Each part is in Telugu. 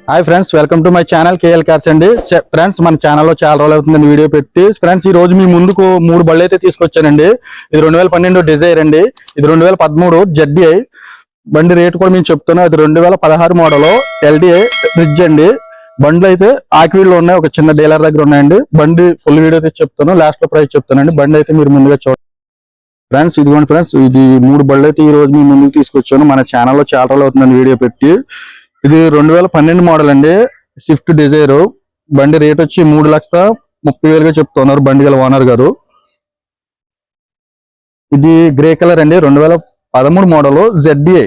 Hi friends, welcome to my channel KL cars అండి. ఫ్రెండ్స్, మన ఛానల్లో చాలా రోజులు అవుతుందండి వీడియో పెట్టి. ఫ్రెండ్స్, ఈ రోజు మీ ముందుకు 3 బళ్ళు అయితే తీసుకొచ్చానండి. ఇది 2012 డిజైర్ అండి, ఇది 2013 జెడ్డీఐ. బండి రేట్ కూడా మేము చెప్తాను. అది 2016 మోడల్ ఎల్డీఐ రిడ్జ్ అండి. బండ్లు అయితే ఆక్వీల్లో ఉన్నాయి, ఒక చిన్న డీలర్ దగ్గర ఉన్నాయండి. బండి ఫుల్ వీడియో అయితే చెప్తాను, లాస్ట్ లో ప్రైస్ చెప్తానండి. బండి అయితే మీరు ముందుగా చూడండి. ఫ్రెండ్స్, ఇదిగోండి ఫ్రెండ్స్, ఇది 3 బళ్ళు అయితే ఈ రోజు మీ ముందుకు తీసుకొచ్చాను. మన ఛానల్లో చాలా రోజులు అవుతుందండి వీడియో పెట్టి. ఇది 2012 మోడల్ అండి, స్విఫ్ట్ డిజైర్. బండి రేట్ వచ్చి 3,30,000గా చెప్తున్నారు బండి గల ఓనర్ గారు. ఇది గ్రే కలర్ అండి, 2013 మోడల్ జెడ్డీఐ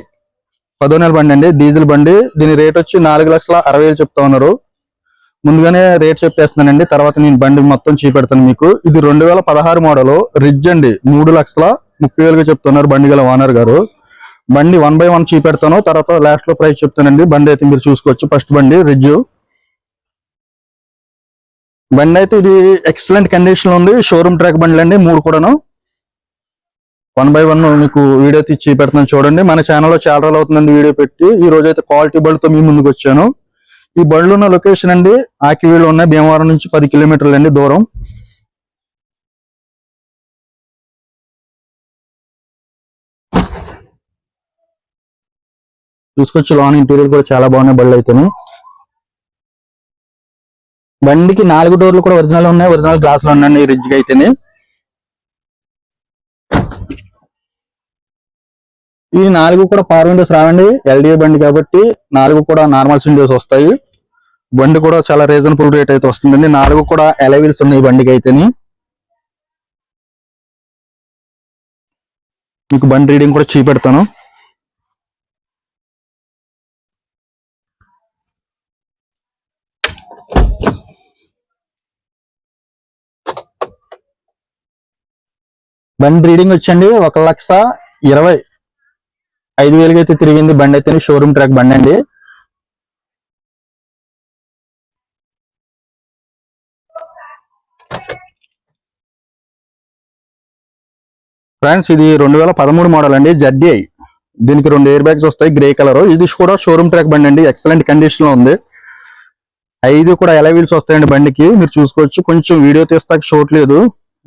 10వ నెల బండి అండి, డీజిల్ బండి. దీని రేట్ వచ్చి 4,60,000 చెప్తా ఉన్నారు. ముందుగానే రేట్ చెప్పేస్తున్నానండి, తర్వాత నేను బండి మొత్తం చూపెడతాను మీకు. ఇది 2016 మోడల్ రిడ్జ్ అండి, 3,30,000గా చెప్తున్నారు బండి గల ఓనర్ గారు. బండి 1 by 1 చూపెడతాను, తర్వాత లాస్ట్ లో ప్రైస్ చెప్తానండి. బండి అయితే మీరు చూసుకోవచ్చు. ఫస్ట్ బండి రిడ్జ్ బండి అయితే ఇది ఎక్సలెంట్ కండిషన్ లో ఉంది. షోరూమ్ ట్రాక్ బండ్లు అండి 3 కూడాను. 1 by 1 మీకు వీడియో తీసి చూపెడతాను చూడండి. మన ఛానల్లో చాలా రోజులు అవుతుందండి వీడియో పెట్టి. ఈ రోజు అయితే క్వాలిటీ బళ్ళతో మీ ముందుకు వచ్చాను. ఈ బళ్ళు ఉన్న లొకేషన్ అండి ఆకివీలో ఉన్నాయి, భీమవరం నుంచి 10 కిలోమీటర్లు అండి దూరం. చూసుకోవచ్చు, లోన్ ఇంటీరియర్ కూడా చాలా బాగున్నాయి బళ్ళు అయితే. బండికి 4 డోర్లు కూడా ఒరిజినల్ ఉన్నాయి, ఒరిజినల్ గ్లాసులు ఉన్నాయండి ఈ రిడ్జ్కి అయితేనే. ఈ 4 కూడా పవర్ విండోస్ రావండి, ఎల్డీఏ బండి కాబట్టి 4 కూడా నార్మల్ విండోస్ వస్తాయి. బండి కూడా చాలా రీజనబుల్ రేట్ అయితే వస్తుందండి. 4 కూడా అలై వీల్స్ ఉన్నాయి ఈ బండికి అయితేనే. మీకు బండి రీడింగ్ కూడా చూపెడతాను. బండి రీడింగ్ వచ్చండి 1,25,000 అయితే తిరిగింది బండి అయితే. షోరూమ్ ట్రాక్ బండి అండి. ఫ్రెండ్స్, ఇది 2013 మోడల్ అండి జెడ్డీఐ. దీనికి 2 ఎయిర్ బ్యాగ్స్ వస్తాయి, గ్రే కలర్. ఇది కూడా షోరూమ్ ట్రాక్ బండి అండి, ఎక్సలెంట్ కండిషన్ లో ఉంది. 5 కూడా అలై వీల్స్ వస్తాయండి బండికి, మీరు చూసుకోవచ్చు. కొంచెం వీడియో తీస్తాక చూడలేదు,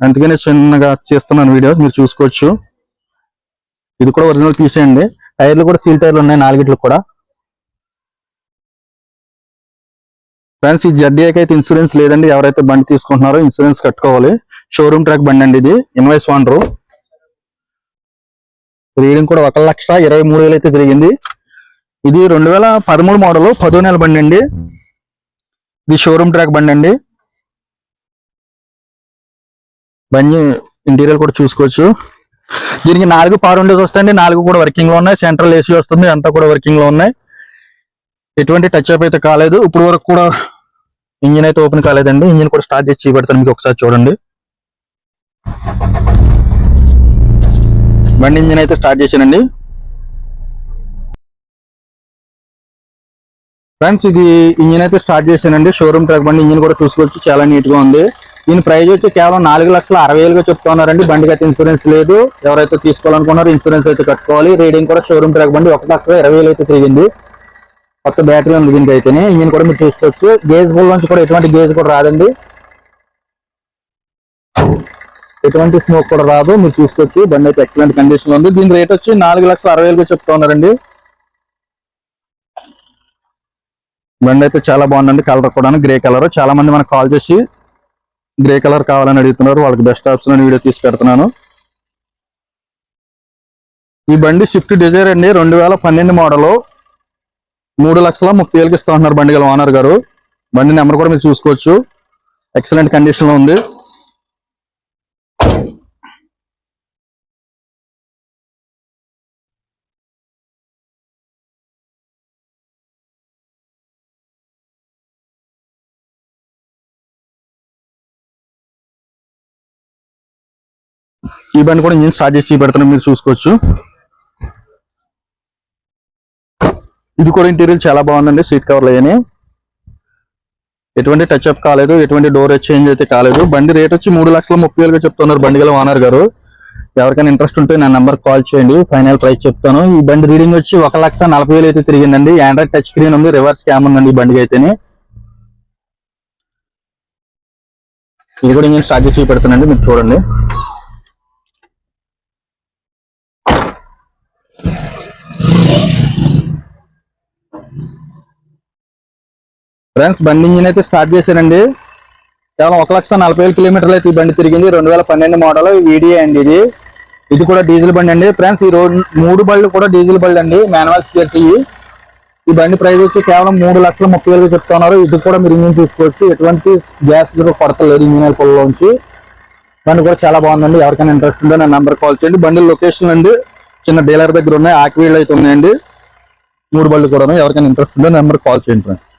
అందుకనే చిన్నగా చేస్తున్నాను వీడియో, మీరు చూసుకోవచ్చు. ఇది కూడా ఒరిజినల్ తీసేయండి. టైర్లు కూడా సీల్ టైర్లు ఉన్నాయి 4 కూడా. ఫ్రెండ్స్, ఈ జెడ్డీఐకి అయితే ఇన్సూరెన్స్ లేదండి. ఎవరైతే బండి తీసుకుంటున్నారో ఇన్సూరెన్స్ కట్టుకోవాలి. షోరూమ్ ట్రాక్ బండి అండి, ఇది ఇన్వాయిస్ ఓనర్. రీడింగ్ కూడా 1,23,000 అయితే తిరిగింది. ఇది 2013 మోడల్ 10వ నెల బండి అండి. ఇది షోరూమ్ ట్రాక్ బండి అండి. బండి ఇంటీరియర్ కూడా చూసుకోవచ్చు. దీనికి 4 పవర్ విండోస్ వస్తాయండి, 4 కూడా వర్కింగ్ లో ఉన్నాయి. సెంట్రల్ ఏసీ వస్తుంది, అంతా కూడా వర్కింగ్ లో ఉన్నాయి. ఎటువంటి టచ్ అప్ అయితే కాలేదు ఇప్పుడు వరకు కూడా. ఇంజిన్ అయితే ఓపెన్ కాలేదండి. ఇంజిన్ కూడా స్టార్ట్ చేసి చూపెడతాను మీకు, ఒకసారి చూడండి. బండి ఇంజిన్ అయితే స్టార్ట్ చేశానండి. ఫ్రెండ్స్, ఇది ఇంజిన్ అయితే స్టార్ట్ చేశానండి. షోరూమ్ ట్రాక్ బండి. ఇంజిన్ కూడా చూసుకోవచ్చు, చాలా నీట్ గా ఉంది. దీని ప్రైస్ వచ్చి కేవలం 4,60,000గా చెప్తున్నారండి. బండికి అయితే ఇన్సూరెన్స్ లేదు. ఎవరైతే తీసుకోవాలనుకున్నారో ఇన్సూరెన్స్ అయితే కట్టుకోవాలి. రీడింగ్ కూడా షోరూమ్ ట్రాక్ బండి 1,20,000 అయితే తిరిగింది. కొత్త బ్యాటరీ ఉంది దీనికి అయితేనే. ఇంజిన్ కూడా మీరు చూసుకోవచ్చు. గేజ్ బుల్ నుంచి కూడా ఎటువంటి గేజ్ కూడా రాదండి, ఎటువంటి స్మోక్ కూడా రాదు, మీరు చూసుకోవచ్చు. బండి అయితే ఎక్సలెంట్ కండిషన్ లో ఉంది. దీని రేట్ వచ్చి 4,60,000గా చెప్తున్నారండి. బండి అయితే చాలా బాగుందండి. కలర్ కూడా గ్రే కలర్. చాలా మంది మనకు కాల్ చేసి గ్రే కలర్ కావాలని అడుగుతున్నారు, వాళ్ళకి బెస్ట్ ఆప్షన్ అని వీడియో తీసి పెడుతున్నాను. ఈ బండి స్విఫ్ట్ డిజైర్ అండి, 2012 మోడల్ 3,30,000కి ఇస్తా ఉంటున్నారు బండి గల ఓనర్ గారు. బండి నెంబర్ కూడా మీరు చూసుకోవచ్చు, ఎక్సలెంట్ కండిషన్ లో ఉంది. ఈ బండి కూడా ఇంజిన్ స్టార్ట్ చేసి పెడుతున్నాం, మీరు చూసుకోవచ్చు. ఇది కూడా ఇంటీరియర్ చాలా బాగుందండి. సీట్ కవర్లు అయ్యాయి, ఎటువంటి టచ్ అప్ కాలేదు, ఎటువంటి డోర్ ఎక్స్చేంజ్ అయితే కాలేదు. బండి రేట్ వచ్చి 3,30,000గా చెప్తున్నారు బండి గల ఓనర్ గారు. ఎవరికైనా ఇంట్రెస్ట్ ఉంటే నా నెంబర్ కాల్ చేయండి, ఫైనల్ ప్రైస్ చెప్తాను. ఈ బండి రీడింగ్ వచ్చి 1,40,000 అయితే తిరిగిందండి. ఆండ్రాయిడ్ టచ్ స్క్రీన్ ఉంది, రివర్స్ క్యామ్ ఉందండి ఈ బండికి అయితేనే. ఇది కూడా ఇంజిన్ స్టార్ట్ చేసి పెడుతున్నాండి, మీరు చూడండి. ఫ్రెండ్స్ బండి ఇంజిన్ అయితే స్టార్ట్ చేశానండి. కేవలం 1,40,000 కిలోమీటర్లు అయితే ఈ బండి తిరిగింది. 2012 మోడల్ వీడియో అండి ఇది. ఇది కూడా డీజిల్ బండి అండి. ఫ్రెండ్స్ ఈ రోజు 3 బళ్ళు కూడా డీజిల్ బండి అండి, మాన్యువల్ స్పేర్స్. ఈ బండి ప్రైస్ వచ్చి కేవలం 3,30,000 చెప్తున్నారు. ఇది కూడా మీరు ఇంజిన్ చూసుకోవచ్చు, ఎటువంటి గ్యాస్ కొడతలేదు ఇంజిన్ పొలంలోంచి. బండి కూడా చాలా బాగుందండి. ఎవరికైనా ఇంట్రెస్ట్ ఉందో నా నెంబర్ కాల్ చేయండి. బండి లొకేషన్ అండి చిన్న డీలర్ దగ్గర ఉన్నాయి, ఆక్వీళ్ళు అయితే ఉన్నాయండి. 3 బళ్ళు కూడా. ఎవరికైనా ఇంట్రెస్ట్ ఉందో నెంబర్ కాల్ చేయండి ఫ్రెండ్స్.